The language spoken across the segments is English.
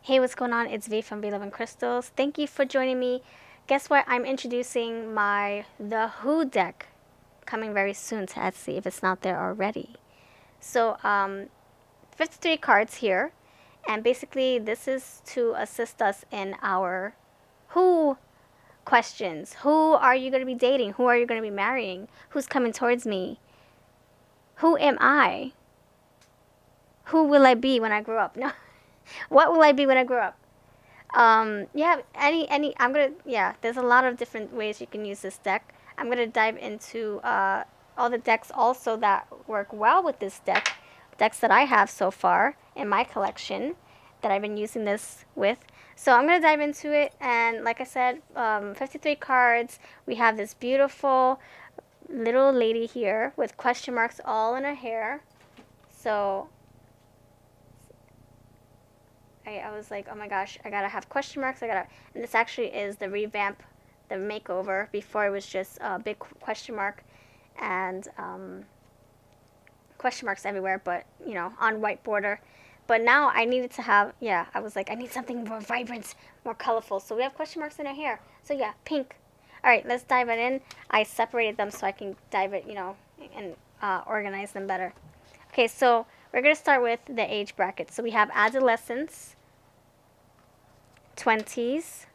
Hey, what's going on? It's V from vloveandcrystals. Thank you for joining me. Guess what? I'm introducing my The Who deck coming very soon to Etsy if it's not there already. So, 53 cards here, and basically this is to assist us in our who questions. Who are you going to be dating? Who are you going to be marrying? Who's coming towards me? Who am I? Who will I be when I grow up? No. What will I be when I grow up? Yeah, there's a lot of different ways you can use this deck. I'm gonna dive into all the decks also that work well with this deck, decks that I have so far in my collection that I've been using this with. So I'm gonna dive into it, and like I said, 53 cards. We have this beautiful little lady here with question marks all in her hair. So I was like, oh my gosh, I gotta have question marks. And this actually is the revamp, the makeover. Before it was just a big question mark and question marks everywhere, but on white border. But now I needed to have, I was like, I need something more vibrant, more colorful. So we have question marks in our hair. So yeah, pink. All right, let's dive it in. I separated them so I can dive it, and organize them better. Okay, so we're gonna start with the age bracket. So we have adolescents, 20s,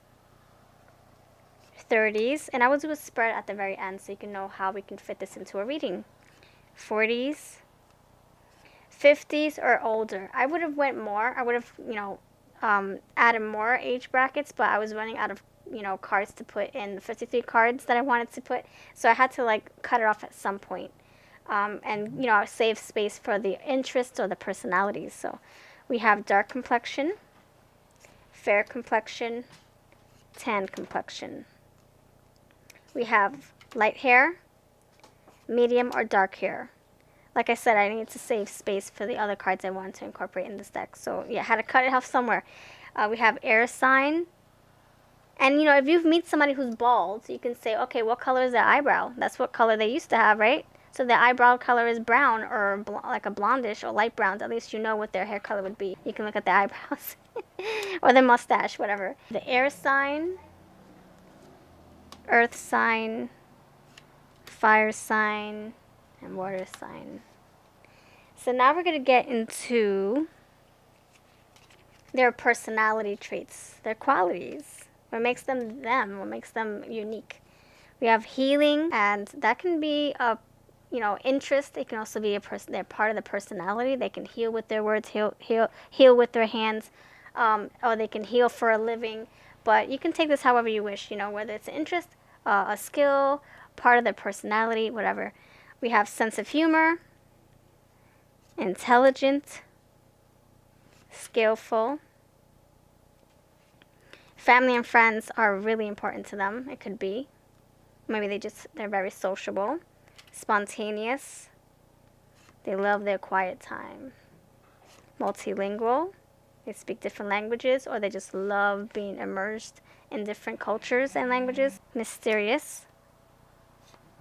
30s, and I will do a spread at the very end so you can know how we can fit this into a reading. 40s, 50s, or older. I would have went more. I would have, added more age brackets, but I was running out of, cards to put in the 53 cards that I wanted to put, so I had to cut it off at some point. And save space for the interests or the personalities. So we have dark complexion, fair complexion, tan complexion. We have light hair, medium or dark hair. Like I said, I needed to save space for the other cards I wanted to incorporate in this deck. So yeah, I had to cut it off somewhere. We have air sign. And if you meet somebody who's bald, you can say, okay, what color is their eyebrow? That's what color they used to have, right? So the eyebrow color is brown or like a blondish or light brown. At least you know what their hair color would be. You can look at the eyebrows or the mustache, whatever. The air sign, earth sign, fire sign, and water sign. So now we're going to get into their personality traits, their qualities. What makes them them? What makes them unique? We have healing, and that can be a interest. It can also be they're part of the personality. They can heal with their words, heal with their hands, or they can heal for a living. But you can take this however you wish, whether it's an interest, a skill, part of their personality, whatever. We have sense of humor, intelligent, skillful. Family and friends are really important to them. It could be. Maybe they're very sociable. Spontaneous. They love their quiet time. Multilingual. They speak different languages, or they just love being immersed in different cultures and languages. Mysterious.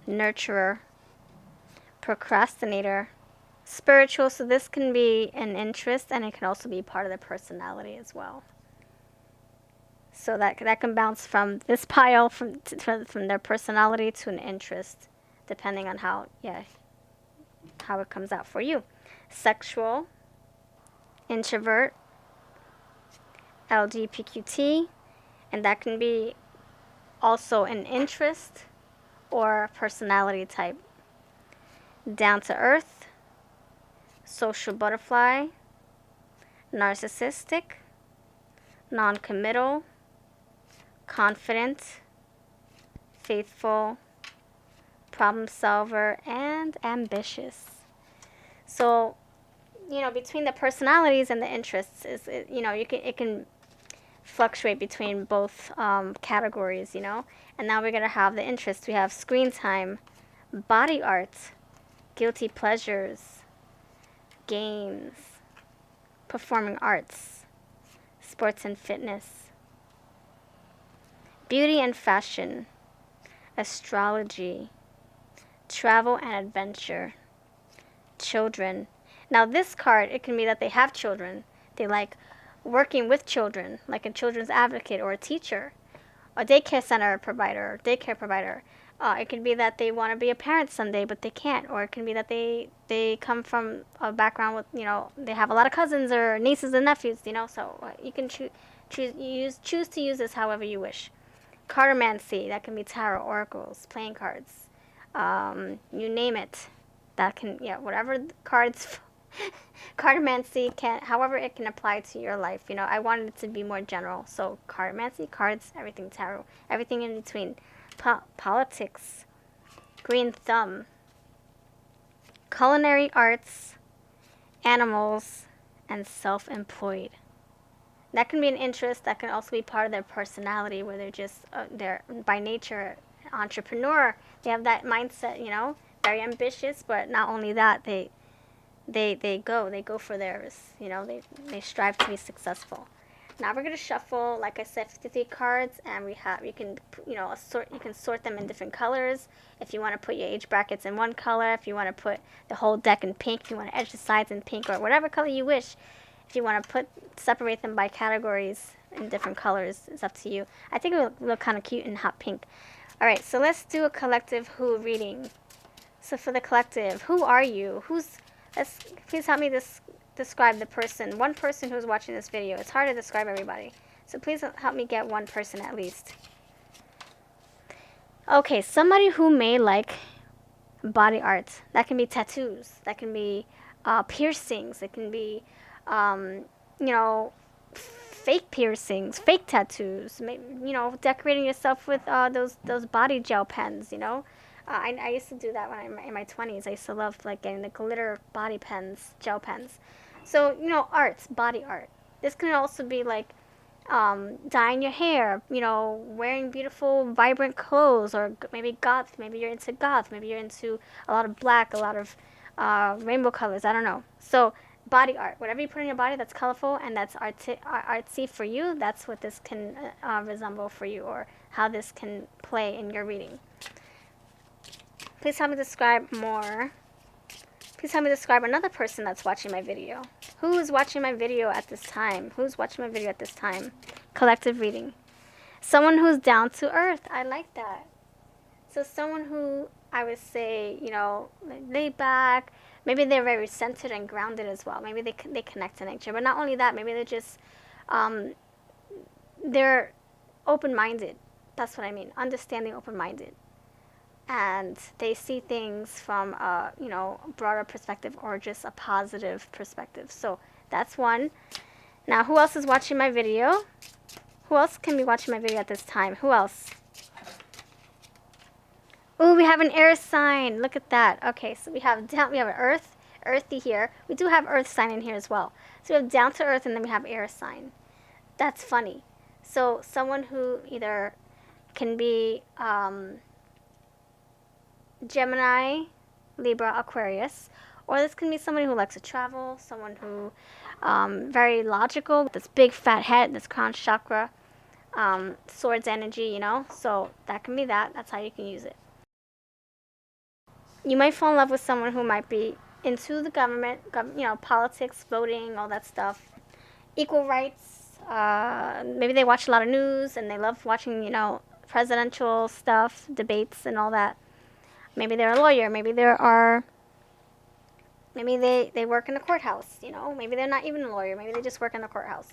Nurturer. Procrastinator. Spiritual. So this can be an interest, and it can also be part of the personality as well. So that can bounce from this pile from their personality to an interest, depending on how it comes out for you. Sexual, introvert, LGBTQT, and that can be also an interest or personality type. Down to earth, social butterfly, narcissistic, non-committal, confident, faithful, problem solver, and ambitious. So, between the personalities and the interests it can fluctuate between both categories, And now we're gonna have the interests. We have screen time, body art, guilty pleasures, games, performing arts, sports and fitness, beauty and fashion, astrology, travel and adventure, children. Now this card, it can be that they have children. They like working with children, like a children's advocate or a teacher, a daycare center provider, daycare provider. It can be that they want to be a parent someday, but they can't. Or it can be that they come from a background with, they have a lot of cousins or nieces and nephews, So you can choose to use this however you wish. Cartomancy, that can be tarot, oracles, playing cards, you name it. That can, whatever cards, cartomancy however it can apply to your life. I wanted it to be more general. So cartomancy, cards, everything tarot, everything in between. Politics, green thumb, culinary arts, animals, and self-employed. That can be an interest. That can also be part of their personality, where they're by nature entrepreneur. They have that mindset, very ambitious. But not only that, they go for theirs. They strive to be successful. Now we're gonna shuffle, like I said, 53 cards, and you can sort them in different colors. If you want to put your age brackets in one color, if you want to put the whole deck in pink, if you want to edge the sides in pink, or whatever color you wish. If you want to separate them by categories in different colors, it's up to you. I think it will look kind of cute in hot pink. All right, so let's do a collective who reading. So for the collective, who are you? Please help me describe the person, one person who's watching this video. It's hard to describe everybody. So please help me get one person at least. Okay, somebody who may like body art. That can be tattoos. That can be piercings. It can be, fake piercings, fake tattoos. Decorating yourself with those body gel pens. I used to do that when I'm in my 20s. I used to love getting the glitter body pens, gel pens. So, arts, body art. This can also be dyeing your hair, wearing beautiful, vibrant clothes, or maybe goth. Maybe you're into goth. Maybe you're into a lot of black, a lot of rainbow colors. I don't know. So, body art. Whatever you put in your body that's colorful and that's artsy for you, that's what this can resemble for you, or how this can play in your reading. Please help me describe more. Please help me describe another person that's watching my video. Who is watching my video at this time? Who's watching my video at this time? Collective reading. Someone who's down to earth. I like that. So someone who, I would say, laid back. Maybe they're very centered and grounded as well. Maybe they connect to nature. But not only that, maybe they're just, they're open-minded. That's what I mean. Understanding, open-minded. And they see things from a broader perspective, or just a positive perspective. So that's one. Now, who else is watching my video? Who else can be watching my video at this time? Who else? Ooh, we have an air sign. Look at that. Okay, so we have an earthy here. We do have earth sign in here as well. So we have down to earth, and then we have air sign. That's funny. So someone who either can be Gemini, Libra, Aquarius, or this can be somebody who likes to travel, someone who very logical, with this big fat head, this crown chakra, swords energy, so that can be that. That's how you can use it. You might fall in love with someone who might be into the government, politics, voting, all that stuff, equal rights. Maybe they watch a lot of news and they love watching, presidential stuff, debates and all that. Maybe they're a lawyer. Maybe they work in the courthouse, Maybe they're not even a lawyer. Maybe they just work in the courthouse.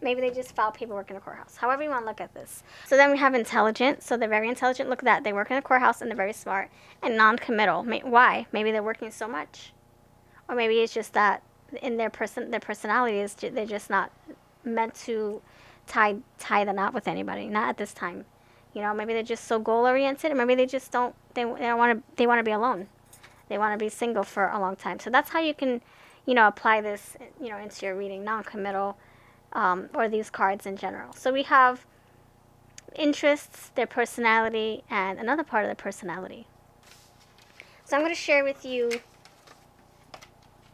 Maybe they just file paperwork in the courthouse. However you want to look at this. So then we have intelligent. So they're very intelligent. Look at that. They work in the courthouse and they're very smart. And non-committal. Why? Maybe they're working so much. Or maybe it's just that in their personality is they're just not meant to tie the knot with anybody. Not at this time. Maybe they're just so goal-oriented, or maybe they just don't. They want to be alone. They want to be single for a long time. So that's how you can, apply this, into your reading, non-committal, or these cards in general. So we have interests, their personality, and another part of their personality. So I'm going to share with you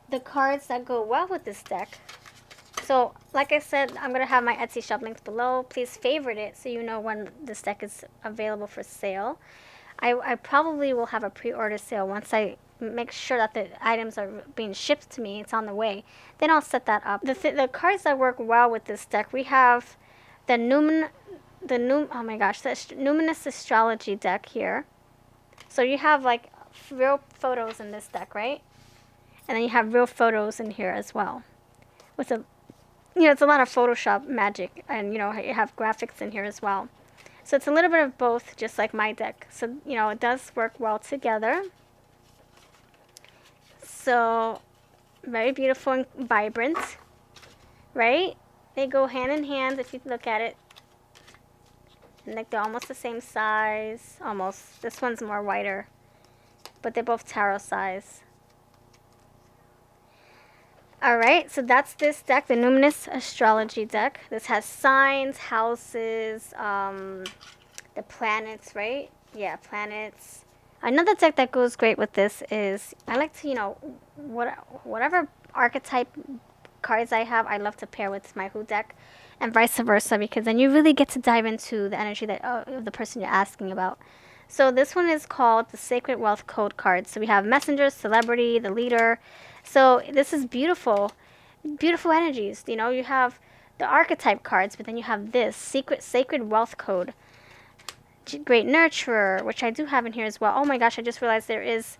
the cards that go well with this deck. So, like I said, I'm going to have my Etsy shop links below. Please favorite it so you know when this deck is available for sale. I probably will have a pre-order sale once I make sure that the items are being shipped to me. It's on the way. Then I'll set that up. The cards that work well with this deck, we have the oh my gosh, the Numinous Astrology deck here. So you have like real photos in this deck, right? And then you have real photos in here as well. With a, it's a lot of Photoshop magic, and you have graphics in here as well. So it's a little bit of both, just like my deck. So, it does work well together. So, very beautiful and vibrant, right? They go hand in hand if you look at it. And like they're almost the same size, almost. This one's more whiter, but they're both tarot size. Alright, so that's this deck, the Numinous Astrology deck. This has signs, houses, the planets, right? Yeah, planets. Another deck that goes great with this is, I like to, whatever archetype cards I have, I love to pair with my Who deck, and vice versa, because then you really get to dive into the energy of the person you're asking about. So this one is called the Sacred Wealth Code cards. So we have Messenger, Celebrity, the Leader. So this is beautiful, beautiful energies. You have the archetype cards, but then you have this Sacred Wealth Code. Great Nurturer, which I do have in here as well. Oh my gosh, I just realized there is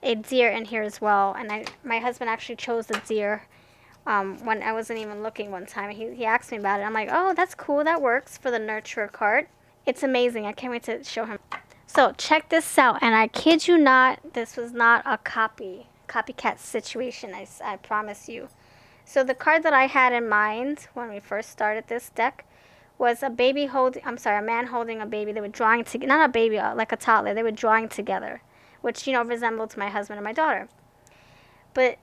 a deer in here as well. And my husband actually chose the deer when I wasn't even looking one time. He asked me about it. I'm like, oh, that's cool. That works for the Nurturer card. It's amazing. I can't wait to show him. So check this out. And I kid you not, this was not a copycat situation, I promise you. So the card that I had in mind when we first started this deck was a man holding a baby. They were drawing together, not a baby, like a toddler. They were drawing together, which, resembled my husband and my daughter. But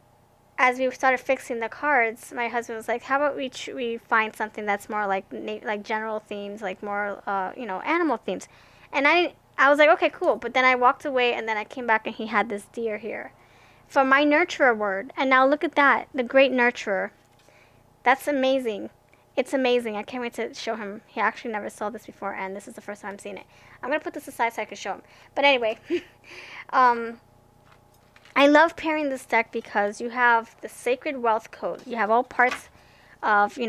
as we started fixing the cards, my husband was like, how about we find something that's more like general themes, like more, animal themes. And I was like, okay, cool. But then I walked away, and then I came back, and he had this deer here for my Nurturer word. And now look at that, the Great Nurturer. That's amazing. It's amazing. I can't wait to show him. He actually never saw this before, and this is the first time I'm seeing it. I'm going to put this aside so I can show him. But anyway, I love pairing this deck because you have the Sacred Wealth Code. You have all parts of,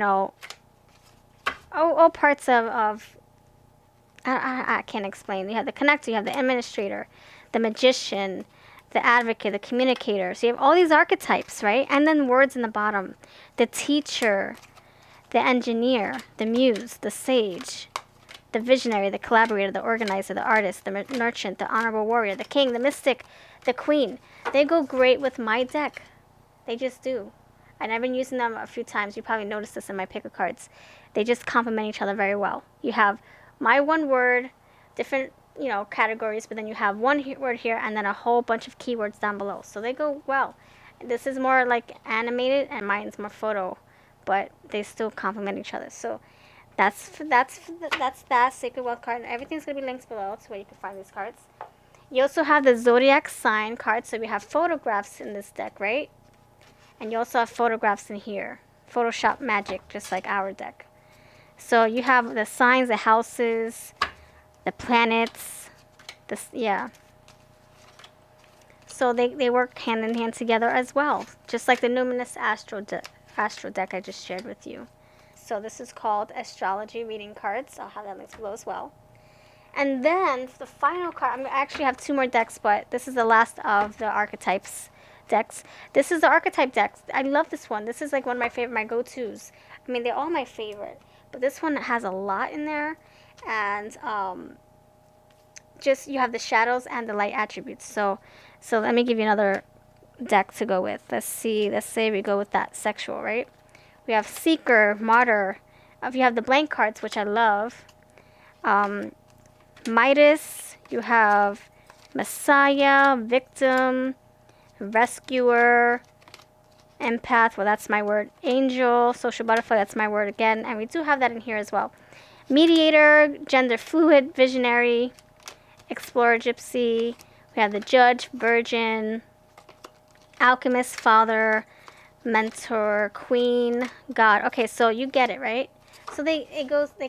all parts of I can't explain. You have the Connector, you have the Administrator, the Magician, the Advocate, the Communicator. So you have all these archetypes, right? And then words in the bottom. The Teacher, the Engineer, the Muse, the Sage, the Visionary, the Collaborator, the Organizer, the Artist, the Merchant, the Honorable Warrior, the King, the Mystic, the Queen. They go great with my deck. They just do. And I've been using them a few times. You probably noticed this in my pick of cards. They just complement each other very well. You have my one word, different, categories, but then you have one word here and then a whole bunch of keywords down below. So they go well. This is more like animated and mine's more photo, but they still complement each other. So that's that Sacred Wealth card. And everything's going to be linked below to where you can find these cards. You also have the Zodiac Sign card. So we have photographs in this deck, right? And you also have photographs in here. Photoshop magic, just like our deck. So you have the signs, the houses, the planets, So they work hand in hand together as well, just like the Numinous Astro deck I just shared with you. So this is called Astrology Reading Cards. I'll have that linked below as well. And then the final card, I actually have two more decks, but this is the last of the archetypes decks. This is the archetype decks. I love this one. This is like one of my favorite, my go-tos. I mean, they're all my favorite. But this one has a lot in there, and just you have the shadows and the light attributes. So let me give you another deck to go with. Let's say we go with that sexual, right? We have Seeker, Martyr. If you have the blank cards, which I love, Midas. You have Messiah, Victim, Rescuer, Empath, well, that's my word. Angel, Social Butterfly, that's my word again. And we do have that in here as well. Mediator, Gender Fluid, Visionary, Explorer, Gypsy. We have the Judge, Virgin, Alchemist, Father, Mentor, Queen, God. Okay, so you get it, right? So they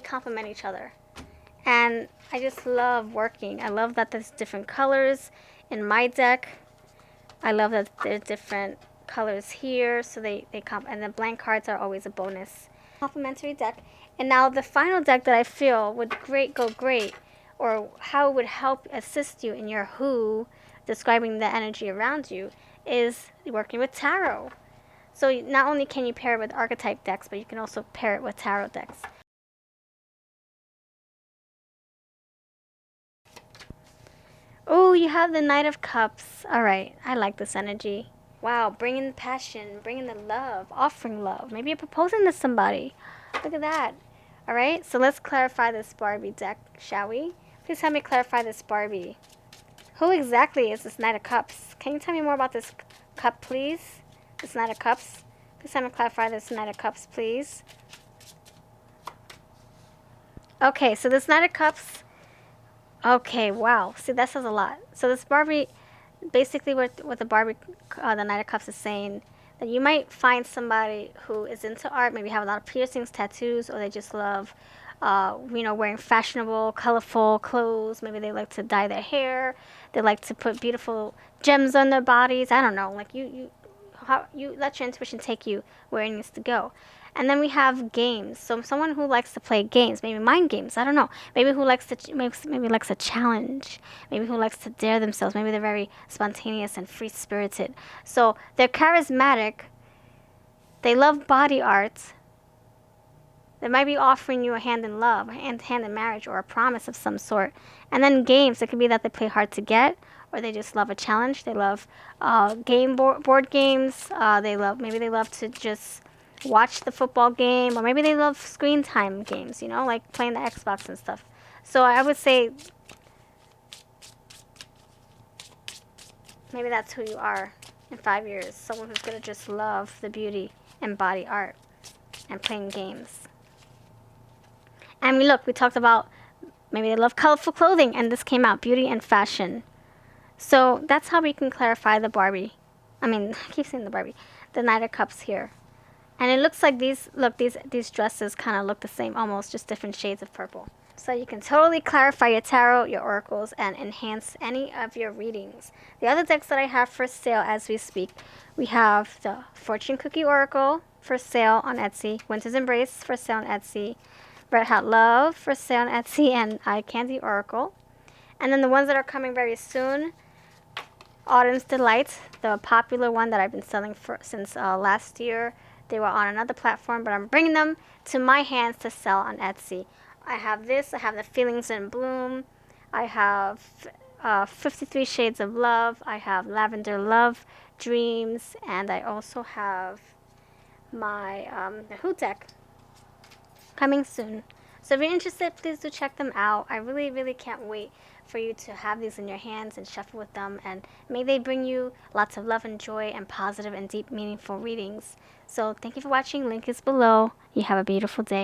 complement each other. And I just love working. I love that there's different colors in my deck. I love that there's different colors here, so they come, and the blank cards are always a bonus. Complimentary deck. And now the final deck that I feel would go great, or how it would help assist you in your who, describing the energy around you, is working with tarot. So not only can you pair it with archetype decks, but you can also pair it with tarot decks. Oh, you have the Knight of Cups. All right, I like this energy. Wow, bringing the passion, bringing the love, offering love. Maybe you're proposing to somebody. Look at that. All right, so let's clarify this Barbie deck, shall we? Please help me clarify this Barbie. Who exactly is this Knight of Cups? Can you tell me more about this cup, please? This Knight of Cups. Please help me clarify this Knight of Cups, please. Okay, so this Knight of Cups. Okay, wow. See, that says a lot. So this Barbie, basically what the Barbie, the Knight of Cups is saying, that you might find somebody who is into art, maybe have a lot of piercings, tattoos, or they just love, wearing fashionable, colorful clothes. Maybe they like to dye their hair. They like to put beautiful gems on their bodies. I don't know. Like you let your intuition take you where it needs to go. And then we have games. So someone who likes to play games, maybe mind games, I don't know. Maybe who likes to maybe likes a challenge. Maybe who likes to dare themselves. Maybe they're very spontaneous and free-spirited. So they're charismatic. They love body art. They might be offering you a hand in love, a hand in marriage, or a promise of some sort. And then games. It could be that they play hard to get, or they just love a challenge. They love board games. Maybe they love to just watch the football game, or maybe they love screen time games, like playing the Xbox and stuff. So I would say maybe that's who you are in 5 years. Someone who's going to just love the beauty and body art and playing games. And we talked about maybe they love colorful clothing, and this came out, beauty and fashion. So that's how we can clarify the Barbie. I keep saying the Barbie. The Knight of Cups here. And it looks like these dresses kind of look the same, almost, just different shades of purple. So you can totally clarify your tarot, your oracles, and enhance any of your readings. The other decks that I have for sale as we speak, we have the Fortune Cookie Oracle for sale on Etsy, Winter's Embrace for sale on Etsy, Red Hot Love for sale on Etsy, and Eye Candy Oracle. And then the ones that are coming very soon, Autumn's Delight, the popular one that I've been selling since last year. They were on another platform, but I'm bringing them to my hands to sell on Etsy. I have this. I have the Feelings in Bloom. I have 53 Shades of Love. I have Lavender Love Dreams. And I also have my the Who deck coming soon. So if you're interested, please do check them out. I really, really can't wait for you to have these in your hands and shuffle with them. And may they bring you lots of love and joy and positive and deep, meaningful readings. So thank you for watching. Link is below. You have a beautiful day.